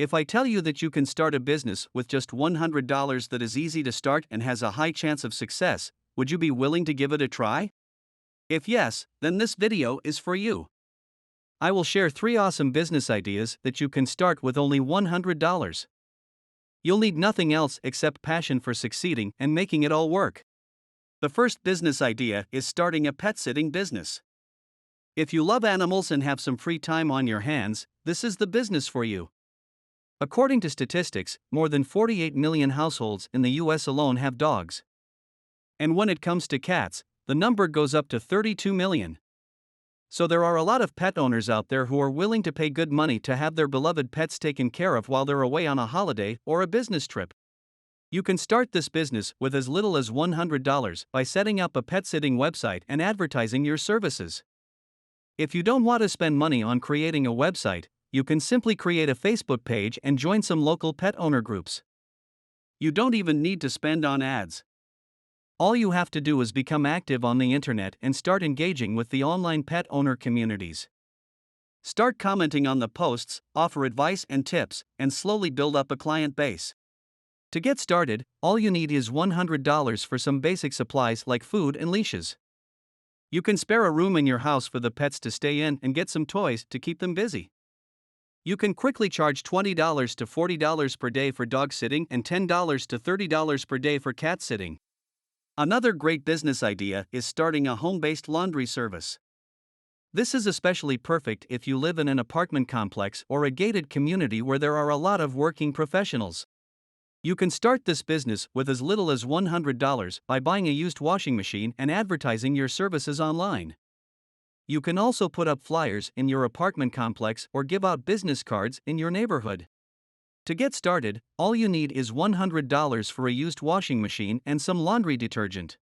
If I tell you that you can start a business with just $100 that is easy to start and has a high chance of success, would you be willing to give it a try? If yes, then this video is for you. I will share 3 awesome business ideas that you can start with only $100. You'll need nothing else except passion for succeeding and making it all work. The first business idea is starting a pet sitting business. If you love animals and have some free time on your hands, this is the business for you. According to statistics, more than 48 million households in the US alone have dogs. And when it comes to cats, the number goes up to 32 million. So there are a lot of pet owners out there who are willing to pay good money to have their beloved pets taken care of while they're away on a holiday or a business trip. You can start this business with as little as $100 by setting up a pet sitting website and advertising your services. If you don't want to spend money on creating a website, you can simply create a Facebook page and join some local pet owner groups. You don't even need to spend on ads. All you have to do is become active on the internet and start engaging with the online pet owner communities. Start commenting on the posts, offer advice and tips, and slowly build up a client base. To get started, all you need is $100 for some basic supplies like food and leashes. You can spare a room in your house for the pets to stay in and get some toys to keep them busy. You can quickly charge $20 to $40 per day for dog sitting and $10 to $30 per day for cat sitting. Another great business idea is starting a home-based laundry service. This is especially perfect if you live in an apartment complex or a gated community where there are a lot of working professionals. You can start this business with as little as $100 by buying a used washing machine and advertising your services online. You can also put up flyers in your apartment complex or give out business cards in your neighborhood. To get started, all you need is $100 for a used washing machine and some laundry detergent.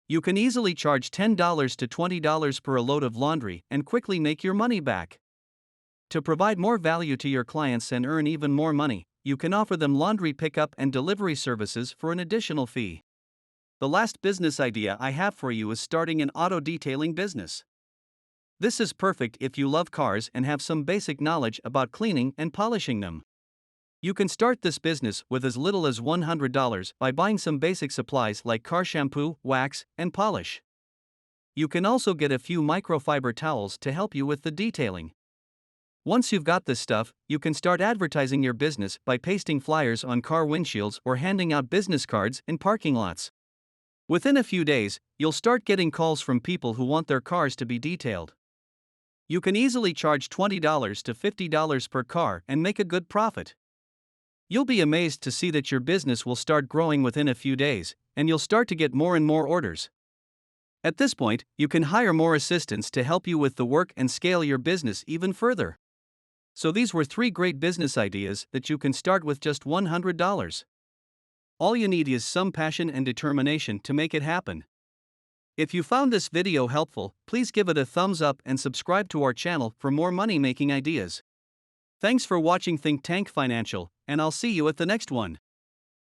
You can easily charge $10 to $20 per a load of laundry and quickly make your money back. To provide more value to your clients and earn even more money, you can offer them laundry pickup and delivery services for an additional fee. The last business idea I have for you is starting an auto detailing business. This is perfect if you love cars and have some basic knowledge about cleaning and polishing them. You can start this business with as little as $100 by buying some basic supplies like car shampoo, wax, and polish. You can also get a few microfiber towels to help you with the detailing. Once you've got this stuff, you can start advertising your business by pasting flyers on car windshields or handing out business cards in parking lots. Within a few days, you'll start getting calls from people who want their cars to be detailed. You can easily charge $20 to $50 per car and make a good profit. You'll be amazed to see that your business will start growing within a few days, and you'll start to get more and more orders. At this point, you can hire more assistants to help you with the work and scale your business even further. So these were 3 great business ideas that you can start with just $100. All you need is some passion and determination to make it happen. If you found this video helpful, please give it a thumbs up and subscribe to our channel for more money-making ideas. Thanks for watching Think Tank Financial, and I'll see you at the next one.